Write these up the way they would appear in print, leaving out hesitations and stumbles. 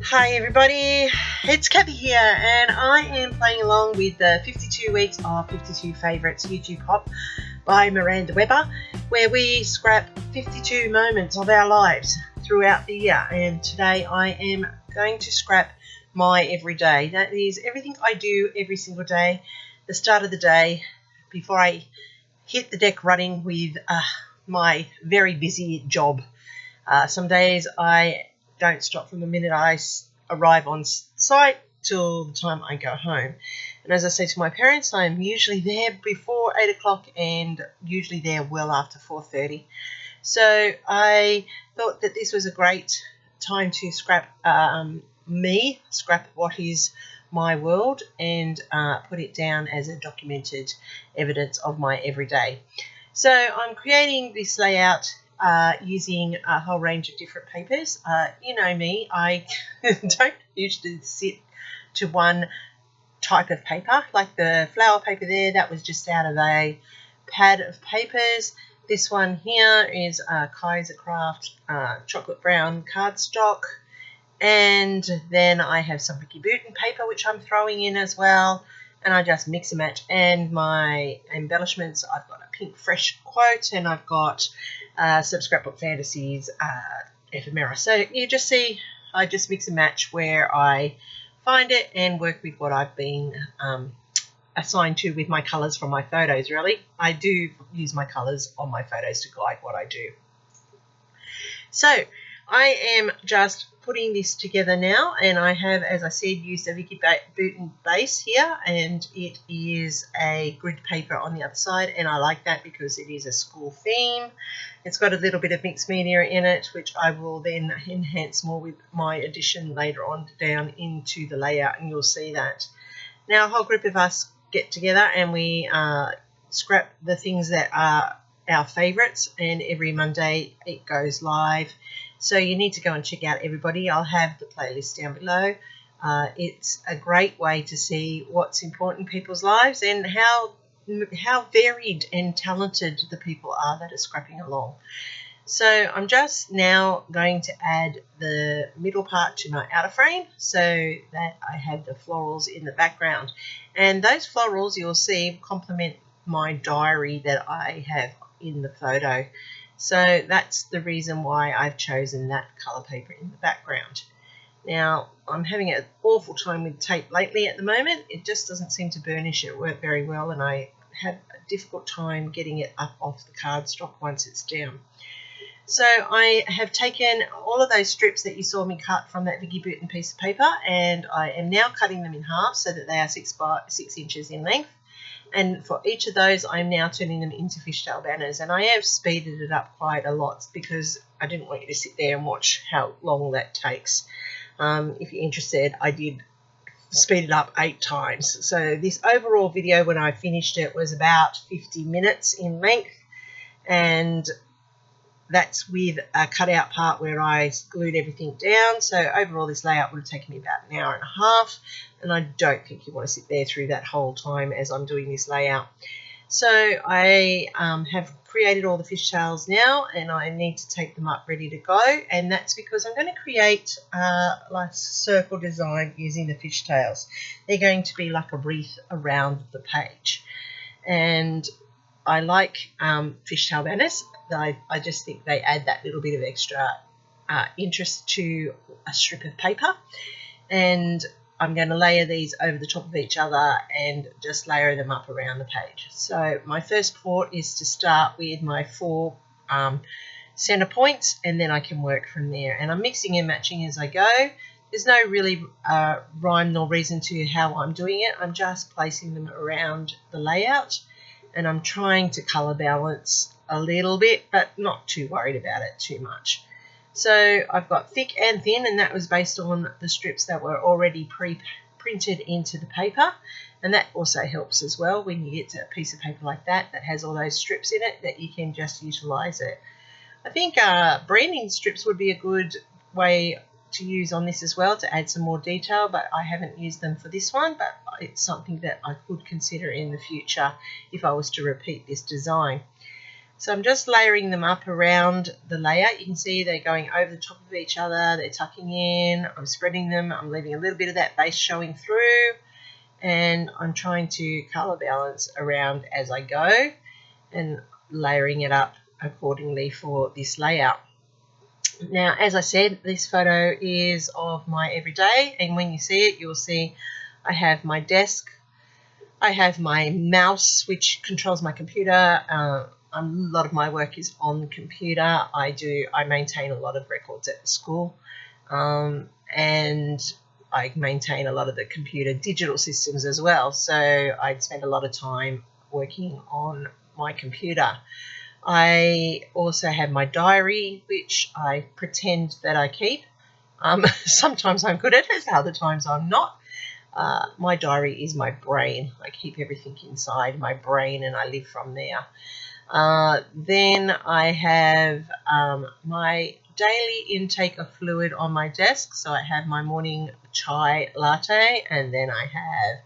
Hi everybody, it's Kathy here and I am playing along with the 52 Weeks of 52 Favourites YouTube Hop by Miranda Weber, where we scrap 52 moments of our lives throughout the year. And today I am going to scrap my everyday. That is everything I do every single day, the start of the day, before I hit the deck running with my very busy job. Some days I don't stop from the minute I arrive on site till the time I go home. And as I say to my parents, I'm usually there before 8 o'clock and usually there well after 4:30. So I thought that this was a great time to scrap scrap what is my world and put it down as a documented evidence of my everyday. So I'm creating this layout using a whole range of different papers. You know me, I don't usually sit to one type of paper. Like the flower paper there, that was just out of a pad of papers. This one here is Kaiser Craft chocolate brown cardstock. And then I have some Vicky Bouton paper which I'm throwing in as well. And I just mix and match. And my embellishments, I've got a pink fresh quote and I've got some Scrapbook Fantasies ephemera. So you just see I just mix and match where I find it and work with what I've been assigned to with my colours from my photos, really. I do use my colours on my photos to guide what I do. So I am just putting this together now, and I have, as I said, used a Vicky Bouton base here, and it is a grid paper on the other side, and I like that because it is a school theme. It's got a little bit of mixed media in it, which I will then enhance more with my addition later on down into the layout, and you'll see that. Now a whole group of us get together and we scrap the things that are our favourites, and every Monday it goes live. So you need to go and check out everybody. I'll have the playlist down below. It's a great way to see what's important in people's lives and how varied and talented the people are that are scrapping along. So I'm just now going to add the middle part to my outer frame so that I have the florals in the background. And those florals, you'll see, complement my diary that I have in the photo. So that's the reason why I've chosen that colour paper in the background. Now, I'm having an awful time with tape lately at the moment. It just doesn't seem to burnish it very well, and I have a difficult time getting it up off the cardstock once it's down. So I have taken all of those strips that you saw me cut from that Vicky Bouton piece of paper, and I am now cutting them in half so that they are 6 inches in length. And for each of those, I'm now turning them into fishtail banners. And I have speeded it up quite a lot because I didn't want you to sit there and watch how long that takes. If you're interested, I did speed it up 8 times. So this overall video, when I finished it, was about 50 minutes in length. And that's with a cutout part where I glued everything down. So overall, this layout would have taken me about an hour and a half. And I don't think you want to sit there through that whole time as I'm doing this layout. So I have created all the fishtails now, and I need to take them up ready to go. And that's because I'm going to create like circle design using the fishtails. They're going to be like a wreath around the page. And I like fishtail banners. I just think they add that little bit of extra interest to a strip of paper. And I'm going to layer these over the top of each other and just layer them up around the page. So my first thought is to start with my 4 center points, and then I can work from there. And I'm mixing and matching as I go. There's no really rhyme nor reason to how I'm doing it. I'm just placing them around the layout, and I'm trying to color balance a little bit, but not too worried about it too much. So I've got thick and thin, and that was based on the strips that were already pre-printed into the paper. And that also helps as well when you get to a piece of paper like that that has all those strips in it, that you can just utilize it. I think branding strips would be a good way to use on this as well to add some more detail, but I haven't used them for this one, but it's something that I could consider in the future if I was to repeat this design. So I'm just layering them up around the layout. You can see they're going over the top of each other, they're tucking in, I'm spreading them, I'm leaving a little bit of that base showing through, and I'm trying to colour balance around as I go and layering it up accordingly for this layout. Now, as I said, this photo is of my everyday, and when you see it, you'll see I have my desk, I have my mouse, which controls my computer. A lot of my work is on the computer. I maintain a lot of records at the school, and I maintain a lot of the computer digital systems as well. So I spend a lot of time working on my computer. I also have my diary, which I pretend that I keep. Sometimes I'm good at it, other times I'm not. My diary is my brain. I keep everything inside my brain and I live from there. Then I have my daily intake of fluid on my desk. So I have my morning chai latte, and then I have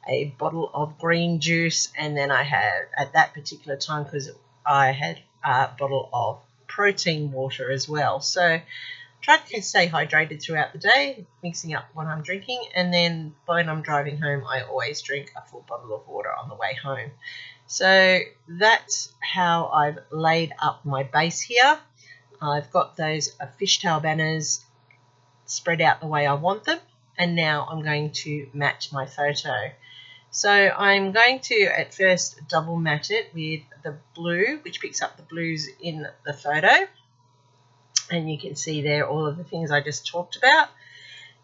a bottle of green juice, and then I have, at that particular time, because I had a bottle of protein water as well. So try to stay hydrated throughout the day, mixing up what I'm drinking, and then when I'm driving home, I always drink a full bottle of water on the way home. So that's how I've laid up my base here. I've got those fishtail banners spread out the way I want them, and now I'm going to match my photo. So I'm going to at first double mat it with the blue, which picks up the blues in the photo. And you can see there all of the things I just talked about.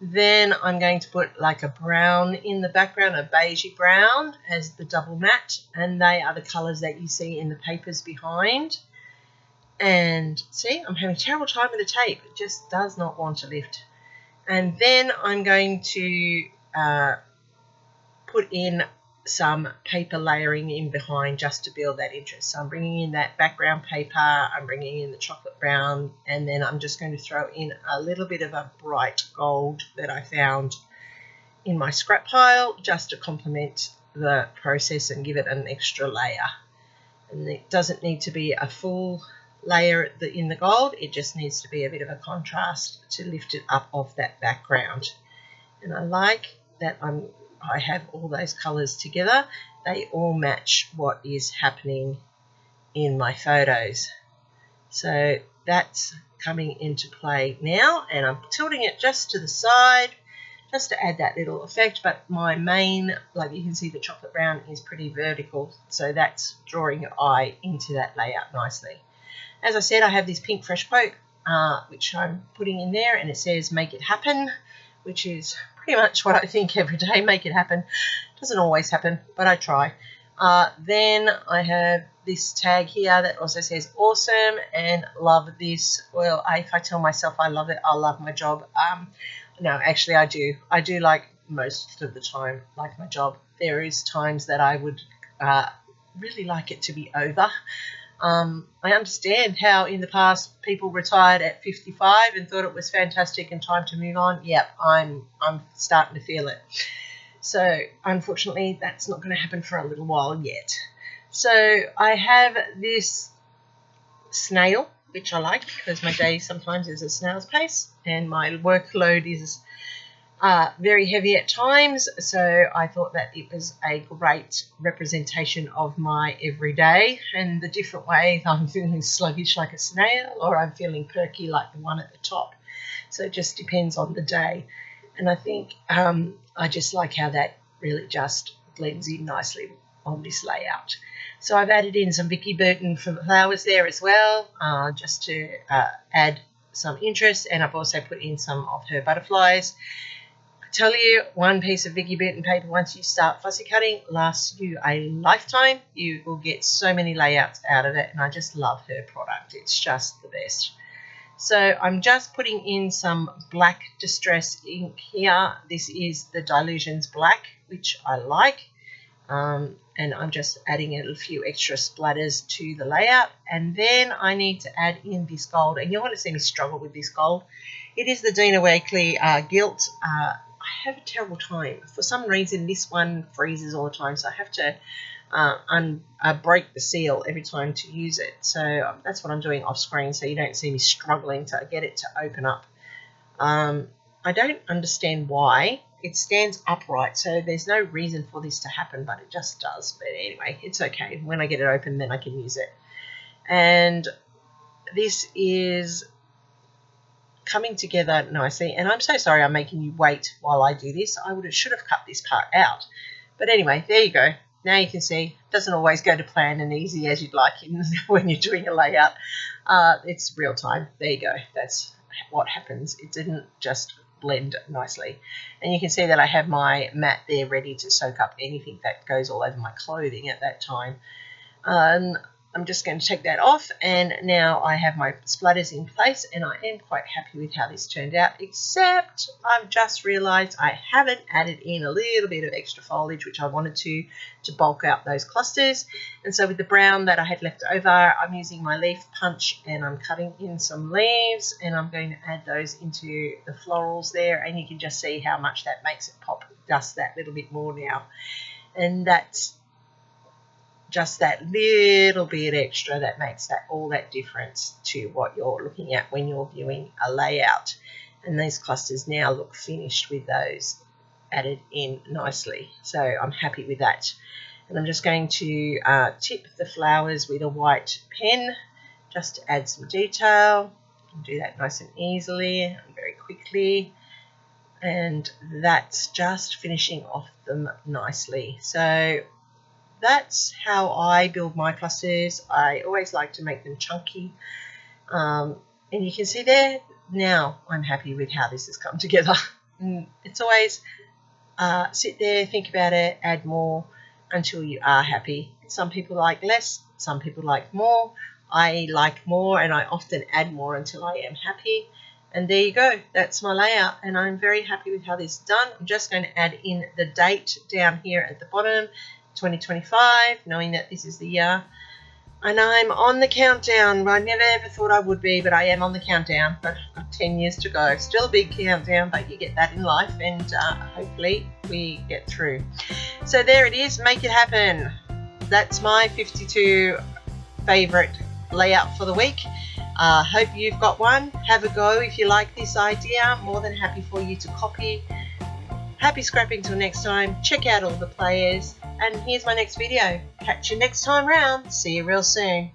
Then I'm going to put like a brown in the background, a beigey brown as the double mat. And they are the colours that you see in the papers behind. And see, I'm having a terrible time with the tape. It just does not want to lift. And then I'm going to put in some paper layering in behind just to build that interest. So I'm bringing in that background paper, I'm bringing in the chocolate brown, and then I'm just going to throw in a little bit of a bright gold that I found in my scrap pile just to complement the process and give it an extra layer. And it doesn't need to be a full layer in the gold, it just needs to be a bit of a contrast to lift it up off that background. And I like that I have all those colours together. They all match what is happening in my photos. So that's coming into play now, and I'm tilting it just to the side just to add that little effect, but my main, like you can see the chocolate brown is pretty vertical, so that's drawing your eye into that layout nicely. As I said, I have this pink fresh poke which I'm putting in there, and it says make it happen, which is pretty much what I think every day, make it happen. Doesn't always happen, but I try. Then I have this tag here that also says awesome and love this. Well, if I tell myself I love it, I love my job. No, actually I do. I do like most of the time like my job. There is times that I would really like it to be over. I understand how in the past people retired at 55 and thought it was fantastic and time to move on. Yep, I'm starting to feel it. So unfortunately that's not going to happen for a little while yet. So I have this snail, which I like because my day sometimes is a snail's pace and my workload is very heavy at times, so I thought that it was a great representation of my everyday and the different ways I'm feeling sluggish like a snail or I'm feeling perky like the one at the top. So it just depends on the day, and I think I just like how that really just blends in nicely on this layout. So I've added in some Vicky Burton flowers there as well, just to add some interest, and I've also put in some of her butterflies. Tell you, one piece of Vicky Burton paper once you start fussy cutting lasts you a lifetime. You will get so many layouts out of it, and I just love her product. It's just the best. So I'm just putting in some black distress ink here. This is the Dilutions Black, which I like, and I'm just adding a few extra splatters to the layout. And then I need to add in this gold, and you're going to see me struggle with this gold. It is the Dina Wakley Gilt. I have a terrible time. For some reason, this one freezes all the time, so I have to break the seal every time to use it. So that's what I'm doing off screen, so you don't see me struggling to get it to open up. I don't understand why. It stands upright, so there's no reason for this to happen, but it just does. But anyway, it's okay. When I get it open, then I can use it. And this is coming together nicely, and I'm so sorry I'm making you wait while I do this. Should have cut this part out. But anyway, there you go. Now you can see it doesn't always go to plan and easy as you'd like when you're doing a layout. It's real time. There you go. That's what happens. It didn't just blend nicely. And you can see that I have my mat there ready to soak up anything that goes all over my clothing at that time. I'm just going to take that off, and now I have my splatters in place, and I am quite happy with how this turned out, except I've just realised I haven't added in a little bit of extra foliage, which I wanted to bulk out those clusters. And so with the brown that I had left over, I'm using my leaf punch, and I'm cutting in some leaves, and I'm going to add those into the florals there, and you can just see how much that makes it pop just that little bit more now. And that's just that little bit extra that makes all that difference to what you're looking at when you're viewing a layout. And these clusters now look finished with those added in nicely, so I'm happy with that. And I'm just going to tip the flowers with a white pen just to add some detail. You can do that nice and easily and very quickly, and that's just finishing off them nicely. So that's how I build my clusters. I always like to make them chunky. And you can see there, now I'm happy with how this has come together. It's always sit there, think about it, add more until you are happy. Some people like less, some people like more. I like more, and I often add more until I am happy. And there you go, that's my layout, and I'm very happy with how this is done. I'm just going to add in the date down here at the bottom, 2025, knowing that this is the year. And I'm on the countdown. I never ever thought I would be, but I am on the countdown. But I've got 10 years to go. Still a big countdown, but you get that in life, and hopefully we get through. So there it is. Make it happen. That's my 52 favourite layout for the week. Hope you've got one. Have a go if you like this idea. More than happy for you to copy. Happy scrapping till next time. Check out all the players. And here's my next video. Catch you next time round. See you real soon.